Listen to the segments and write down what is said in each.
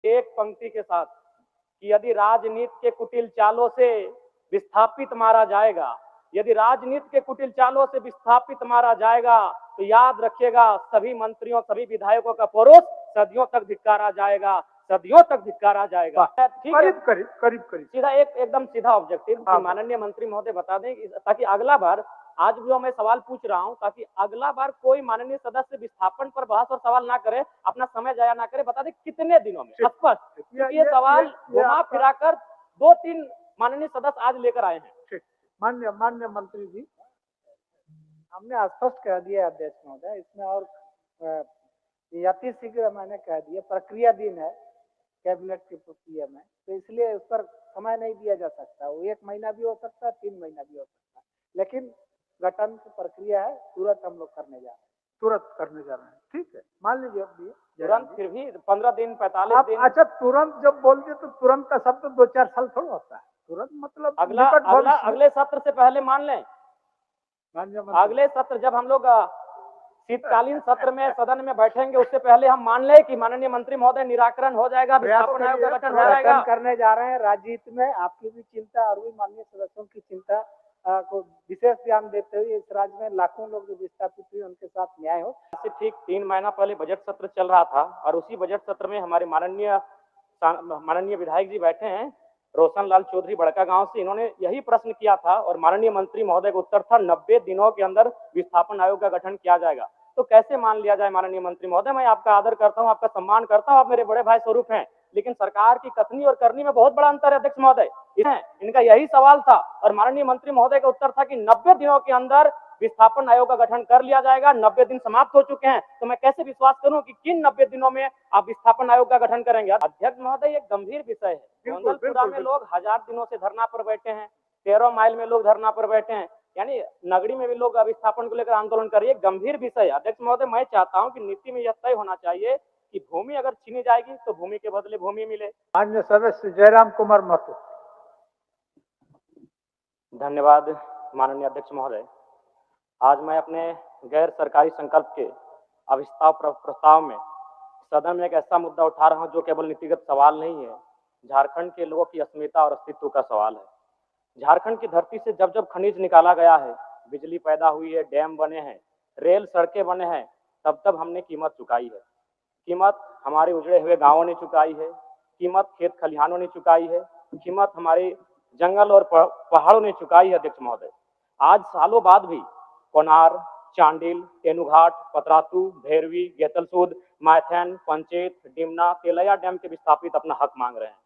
एक पंक्ति के साथ कि यदि राजनीति के कुटिल चालों से विस्थापित मारा जाएगा, यदि राजनीति के कुटिल चालों से विस्थापित मारा जाएगा तो याद रखिएगा सभी मंत्रियों सभी विधायकों का परोस सदियों तक धिक्कारा जाएगा, सदियों तक धिक्कारा जाएगा। ठीक है, करीब सीधा एकदम सीधा ऑब्जेक्टिव माननीय मंत्री महोदय बता दें ताकि अगला बार आज जो मैं सवाल पूछ रहा हूं ताकि अगला बार कोई माननीय सदस्य विस्थापन पर बहस और सवाल ना करे, अपना समय जाया ना करे, बता दें कितने दिनों में स्पष्ट। ये सवाल घुमा फिराकर 2-3 माननीय सदस्य आज लेकर आए हैं। मान्य मंत्री जी, हमने स्पष्ट कह दिया अध्यक्ष महोदय, इसमें और अति शीघ्र मैंने कह दिया प्रक्रियाधीन है कैबिनेट की प्रक्रिया में, तो इसलिए उस पर समय नहीं दिया जा सकता। वो 1 महीना भी हो सकता है, 3 महीना भी हो सकता है, लेकिन गठन की प्रक्रिया है, तुरंत हम लोग करने जा रहे हैं। ठीक है, मान लीजिए अभी तुरंत, फिर भी 15 दिन 45 दिन। अच्छा, तुरंत जब बोल दिए तो तुरंत का शब्द 2-4 साल थोड़ा होता है। तुरंत मतलब अगले सत्र से पहले मान लें, अगले सत्र जब हम लोग शीतकालीन सत्र में सदन में बैठेंगे उससे पहले हम मान लें कि माननीय मंत्री महोदय निराकरण हो जाएगा, विस्थापन आयोग का गठन हो जाएगा। करने जा रहे हैं। राजनीति में आपकी भी चिंता और भी माननीय सदस्यों की चिंता को विशेष ध्यान देते हुए इस राज्य में लाखों लोग जो विस्थापित हुए उनके साथ न्याय हो। इससे ठीक 3 महीना पहले बजट सत्र चल रहा था और उसी बजट सत्र में हमारे माननीय विधायक जी बैठे हैं रोशन लाल चौधरी बड़का गांव से, इन्होंने यही प्रश्न किया था और माननीय मंत्री महोदय का उत्तर था 90 दिनों के अंदर विस्थापन आयोग का गठन किया जाएगा। तो कैसे मान लिया जाए माननीय मंत्री महोदय, मैं आपका आदर करता हूं, आपका सम्मान करता हूं, आप मेरे बड़े भाई स्वरूप हैं, लेकिन सरकार की कथनी और करनी में बहुत बड़ा अंतर है अध्यक्ष महोदय। इनका यही सवाल था और माननीय मंत्री महोदय का उत्तर था कि 90 दिनों के अंदर विस्थापन आयोग का गठन कर लिया जाएगा। 90 दिन समाप्त हो चुके हैं, तो मैं कैसे विश्वास करूं कि किन 90 दिनों में आप विस्थापन आयोग का गठन करेंगे। अध्यक्ष महोदय, एक गंभीर विषय है। गोंदलपुरा में लोग 1000 दिनों से धरना पर बैठे हैं, 13 माइल में लोग धरना पर बैठे हैं, यानी नगरी में भी लोग विस्थापन को लेकर आंदोलन कर रही है। गंभीर विषय है अध्यक्ष महोदय। मैं चाहता हूं कि नीति में यह तय होना चाहिए कि भूमि अगर छीनी जाएगी तो भूमि के बदले भूमि मिले। माननीय सदस्य जयराम कुमार महतो। धन्यवाद माननीय अध्यक्ष महोदय। आज मैं अपने गैर सरकारी संकल्प के प्रस्ताव में सदन में एक ऐसा मुद्दा उठा रहा हूं जो केवल नीतिगत सवाल नहीं है, झारखंड के लोगों की अस्मिता और अस्तित्व का सवाल है। झारखंड की धरती से जब जब खनिज निकाला गया है, बिजली पैदा हुई है, डैम बने हैं, रेल सड़कें बने हैं, तब तब हमने कीमत चुकाई है। कीमत हमारे उजड़े हुए गांवों ने चुकाई है, कीमत खेत खलिहानों ने चुकाई है, कीमत हमारे जंगल और पहाड़ों ने चुकाई है अध्यक्ष महोदय। आज सालों बाद भी कोनार, चांडिल, तेनुघाट, पतरातू, भैरवी, गेतलसूद, मायथन, पंचेत, डिमना, तेलैया डैम के विस्थापित अपना हक मांग रहे हैं।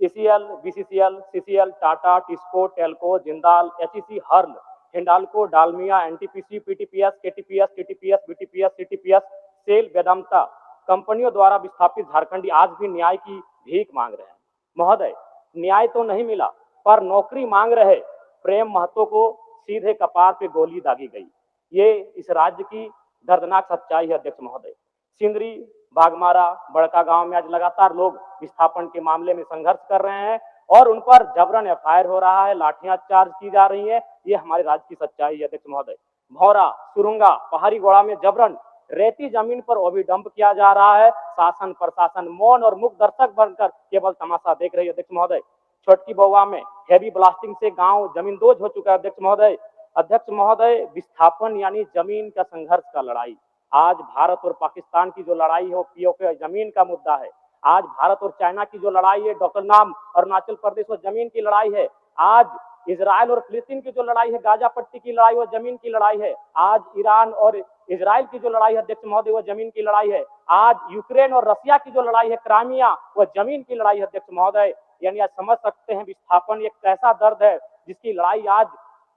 ECL, BCCL, CCL, Tata, TISCO, TELCO, Jindal, HEC, HURL, Hindalco, Dalmia, NTPC, PTPS, KTPS, TTPS, BTPS, CTPS, SAIL, Vedanta कंपनियों द्वारा विस्थापित झारखंडी आज भी न्याय की भीख मांग रहे हैं। महोदय, न्याय तो नहीं मिला पर नौकरी मांग रहे प्रेम महतो को सीधे कपार पे गोली दागी गई। ये इस राज्य की दर्दनाक सच्चाई है अध्यक्ष महोदय। सिंदरी, बागमारा, बड़का गांव में आज लगातार लोग विस्थापन के मामले में संघर्ष कर रहे हैं और उन पर जबरन एफआईआर हो रहा है, लाठियां चार्ज की जा रही है। ये हमारे राज्य की सच्चाई है अध्यक्ष महोदय। भौरा, सुरुंगा, पहाड़ी गोड़ा में जबरन रेती जमीन पर ओबी डंप किया जा रहा है। शासन प्रशासन मौन और मुक्त दर्शक बनकर केवल तमाशा देख रही है अध्यक्ष महोदय। छोटकी बउआ में हेवी ब्लास्टिंग से गांव जमींदोज हो चुका है अध्यक्ष महोदय। अध्यक्ष महोदय, विस्थापन यानी जमीन का संघर्ष का लड़ाई। आज भारत और पाकिस्तान की जो लड़ाई है वो पीओके जमीन का मुद्दा है। आज भारत और चाइना की जो लड़ाई है, डोकलम अरुणाचल प्रदेश और जमीन की लड़ाई है। आज इजराइल और फिलिस्तीन की जो लड़ाई है, गाजा पट्टी की लड़ाई, वो जमीन की लड़ाई है। आज ईरान और इजराइल की जो लड़ाई है अध्यक्ष महोदय, वो जमीन की लड़ाई है। आज यूक्रेन और रसिया की जो लड़ाई है, क्राइमिया, वो जमीन की लड़ाई है अध्यक्ष महोदय। यानी आज समझ सकते हैं विस्थापन एक ऐसा दर्द है जिसकी लड़ाई आज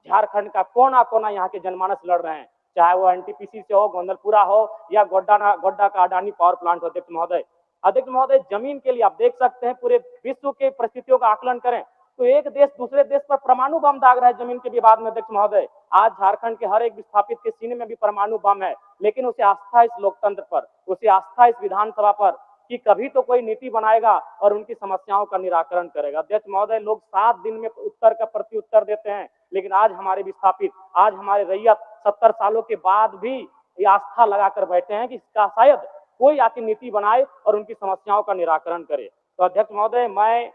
झारखंड का कोना कोना यहाँ के जनमानस लड़ रहे हैं, चाहे वो एनटीपीसी से हो, गोंदलपुरा हो या गोड्डा का अडानी पावर प्लांट हो अध्यक्ष महोदय। अध्यक्ष महोदय, जमीन के लिए आप देख सकते हैं पूरे विश्व के परिस्थितियों का आकलन करें तो एक देश दूसरे देश पर परमाणु बम दाग रहा है जमीन के विवाद में अध्यक्ष महोदय। आज झारखंड के हर एक विस्थापित के सीने में भी परमाणु बम है, लेकिन उसे आस्था इस लोकतंत्र पर, उसे आस्था इस विधानसभा पर कि कभी तो कोई नीति बनाएगा और उनकी समस्याओं का निराकरण करेगा। अध्यक्ष महोदय, लोग 7 दिन में उत्तर का प्रत्युत्तर देते हैं, लेकिन आज हमारे विस्थापित, आज हमारे रैयत 70 सालों के बाद भी ये आस्था लगाकर बैठे हैं कि इसका शायद कोई आके नीति बनाए और उनकी समस्याओं का निराकरण करे। तो अध्यक्ष महोदय, मैं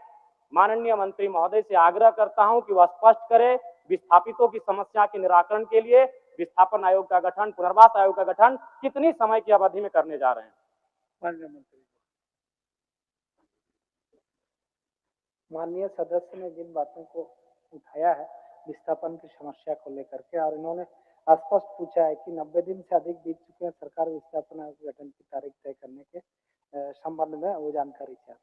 माननीय मंत्री महोदय से आग्रह करता हूं कि वह स्पष्ट करे विस्थापितों की समस्या के निराकरण के लिए विस्थापन आयोग का गठन, पुनर्वास आयोग का गठन कितनी समय की अवधि में करने जा रहे हैं। माननीय मंत्री, माननीय सदस्य ने जिन बातों को उठाया है विस्थापन की समस्या को लेकर के, और इन्होंने स्पष्ट पूछा है कि 90 दिन से अधिक बीत चुके हैं, सरकार विस्थापन आयोग गठन की तारीख तय करने के संबंध में वो जानकारी चाहते हैं।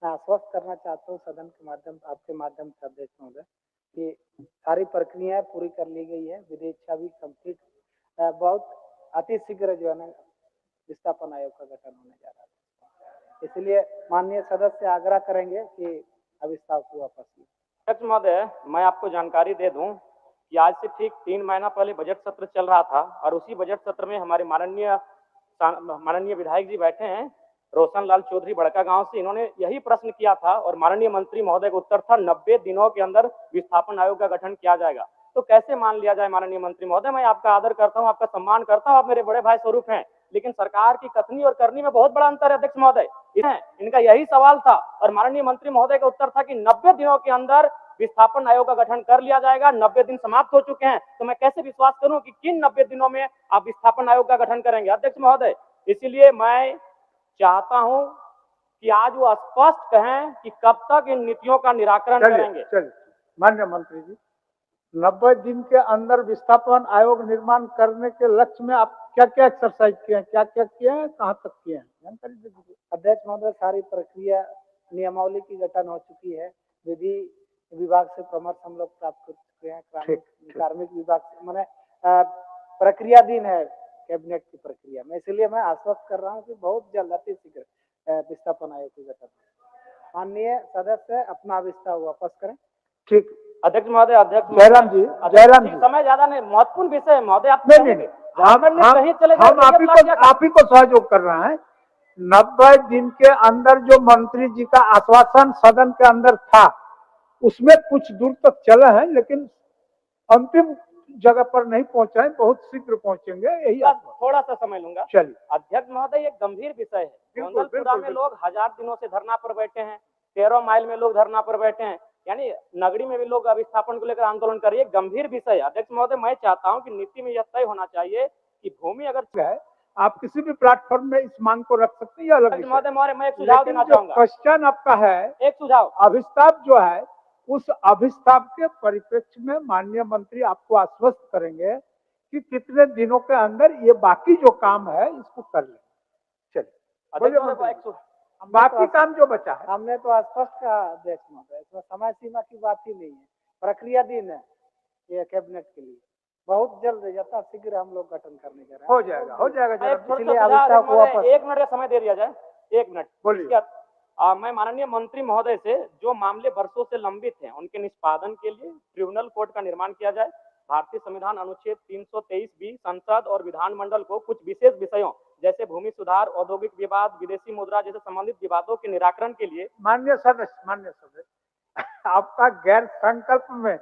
मैं आश्वस्त करना चाहता हूँ सदन के माध्यम, आपके माध्यम से अध्यक्ष महोदय, कि सारी प्रक्रियाएं पूरी कर ली गई है, विधेयक भी कंप्लीट, बहुत अतिशीघ्र जो है ना विस्थापन आयोग का गठन होने जा रहा है। इसलिए माननीय सदस्य आग्रह करेंगे कि अविस्ताव को वापस लें। अध्यक्ष महोदय, मैं आपको जानकारी दे दूं कि आज से ठीक 3 महीना पहले बजट सत्र चल रहा था और उसी बजट सत्र में हमारे माननीय विधायक जी बैठे हैं, रोशन लाल चौधरी बड़का गांव से, इन्होंने यही प्रश्न किया था और माननीय मंत्री महोदय का उत्तर था 90 दिनों के अंदर विस्थापन आयोग का गठन किया जाएगा। तो कैसे मान लिया जाए माननीय मंत्री महोदय, मैं आपका आदर करता हूं, आपका सम्मान करता हूं, आप मेरे बड़े भाई स्वरूप हैं, लेकिन सरकार की कथनी और करनी में बहुत बड़ा अंतर है अध्यक्ष महोदय। इनका यही सवाल था और माननीय मंत्री महोदय का उत्तर था कि 90 दिनों के अंदर विस्थापन आयोग का गठन कर लिया जाएगा। 90 दिन समाप्त हो चुके हैं, तो मैं कैसे विश्वास करूं कि किन 90 दिनों में आप विस्थापन आयोग का गठन करेंगे अध्यक्ष महोदय। इसलिए मैं चाहता हूं कि आज वो स्पष्ट कहें कि कब तक इन नीतियों का निराकरण करेंगे। चलिए माननीय मंत्री जी, 90 दिन के अंदर विस्थापन आयोग निर्माण करने के लक्ष्य में आप क्या क्या एक्सरसाइज किए हैं, क्या क्या किए हैं, कहाँ तक किए हैं, जानकारी दे दीजिए। अध्यक्ष महोदय, सारी प्रक्रिया नियमावली की गठन हो चुकी है, विधि विभाग से परामर्श हम लोग प्राप्त कर चुके हैं, कार्मिक विभाग से, मैंने प्रक्रियाधीन है कैबिनेट की प्रक्रिया में, इसलिए मैं आश्वस्त कर रहा हूँ कि बहुत जल्द अतिशीघ्र विस्थापन आयोग की गठन। माननीय सदस्य अपना विस्तार वापस करें। ठीक अध्यक्ष महोदय, अध्यक्ष जयराम जी, समय ज्यादा नहीं, महत्वपूर्ण विषय है महोदय, आप नहीं, हम आप ही को सहयोग कर रहे हैं। 90 दिन के अंदर जो मंत्री जी का आश्वासन सदन के अंदर था, उसमें कुछ दूर तक चला है, लेकिन अंतिम जगह पर नहीं पहुंचा है, बहुत शीघ्र पहुंचेंगे, यही थोड़ा सा समय लूंगा। चलिए अध्यक्ष महोदय, एक गंभीर विषय है, गोंदलपुरा में लोग 1000 दिनों से धरना पर बैठे हैं, 13 माइल में लोग धरना पर बैठे हैं, यानी नगरी में भी लोग विस्थापन को लेकर आंदोलन कर रहे हैं, गंभीर विषय है। अध्यक्ष महोदय, मैं चाहता हूं कि नीति में यह तय होना चाहिए कि भूमि अगर है, आप किसी भी प्लेटफॉर्म में इस मांग को रख सकते हैं, या अलग महोदय मैं एक सुझाव देना चाहूंगा। क्वेश्चन आपका है, एक सुझाव, अभिस्ताप जो है, उस अभिस्ताप के परिप्रेक्ष्य में माननीय मंत्री आपको आश्वस्त करेंगे कि कितने दिनों के अंदर ये बाकी जो काम है इसको कर लें। चलिए, बाकी काम जो बचा है, हमने तो स्पष्ट कहा अध्यक्ष महोदय, इसमें समय सीमा की बात ही नहीं है, प्रक्रियाधीन है ये कैबिनेट के लिए, बहुत जल्द यथाशीघ्र हम लोग गठन करने जा रहे हैं। हो जाएगा इसलिए अभिस्ताप को वापस 1 मिनट का समय दे दिया जाए। 1 मिनट बोलिए। मैं माननीय मंत्री महोदय से जो मामले वर्षों से लंबित हैं उनके निष्पादन के लिए ट्रिब्यूनल कोर्ट का निर्माण किया जाए। भारतीय संविधान अनुच्छेद 323 संसद और विधानमंडल को कुछ विशेष विषयों जैसे भूमि सुधार, औद्योगिक विवाद, विदेशी मुद्रा जैसे संबंधित विवादों के निराकरण के लिए। माननीय सदस्य आपका गैर संकल्प में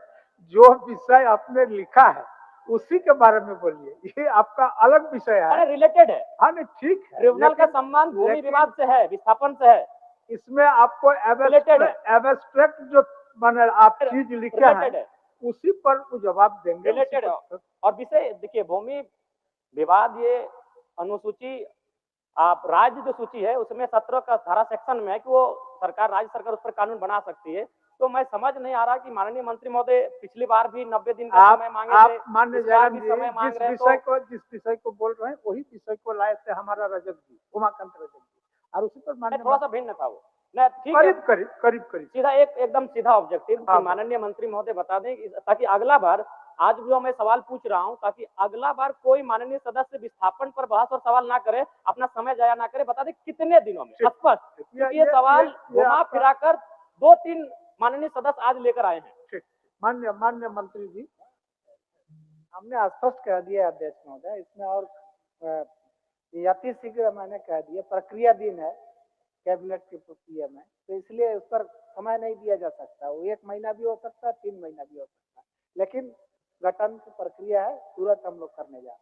जो विषय आपने लिखा है उसी के बारे में बोलिए, ये आपका अलग विषय है, रिलेटेड है। हाँ नहीं ठीक है, ट्रिब्यूनल का संबंध भूमि विवाद से है, विस्थापन से है, इसमें आपको एब्स्ट्रैक्ट जो मैंने आप चीज लिखे हैं उसी पर वो जवाब देंगे, रिलेटेड है। और विषय देखिए, भूमि विवाद ये अनुसूची, आप राज्य जो सूची है उसमें 17 का धारा सेक्शन में है कि वो सरकार, राज्य सरकार उस पर कानून बना सकती है। तो मैं समझ नहीं आ रहा कि माननीय मंत्री महोदय पिछली बार भी 90 दिन का समय मांगे थे, आप माननीय जयराम जी जिस विषय को बोल रहे हैं वही विषय को लाए थे हमारा रजत जी, उमाकांत रजत जी, और उसी पर थोड़ा सा भिन्न था वो, करीब सीधा एकदम सीधा ऑब्जेक्टिव माननीय मंत्री महोदय बता दें, ताकि अगला बार, आज जो मैं सवाल पूछ रहा हूं, ताकि अगला बार कोई माननीय सदस्य विस्थापन पर बहस और सवाल ना करे, अपना समय जाया ना करे, बता दें कितने दिनों में स्पष्ट। ये सवाल घुमा फिरा कर 2-3 माननीय सदस्य आज लेकर आए हैं। माननीय मंत्री जी, हमने स्पष्ट कह दिया अध्यक्ष महोदय, इसमें और अतिशीघ्र मैंने कह दिया, प्रक्रियाधीन है कैबिनेट की प्रक्रिया में, तो इसलिए उस पर समय नहीं दिया जा सकता, वो 1 महीना भी हो सकता है, 3 महीना भी हो सकता है, लेकिन गठन की प्रक्रिया है, तुरंत हम लोग करने जा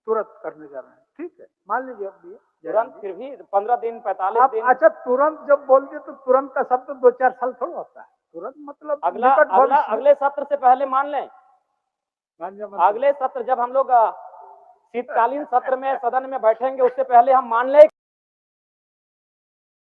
रहे हैं, ठीक है, मान लीजिए अब तुरंत फिर भी 15 दिन 45 आप दिन अच्छा तुरंत जब बोलते तो तुरंत का शब्द तो 2-4 साल थोड़ा होता है, तुरंत मतलब अगला निकट अगला भविष्य में। अगले सत्र से पहले मान लें, माननीय मंत्री अगले सत्र जब हम लोग शीतकालीन सत्र में सदन में बैठेंगे उससे पहले हम मान लें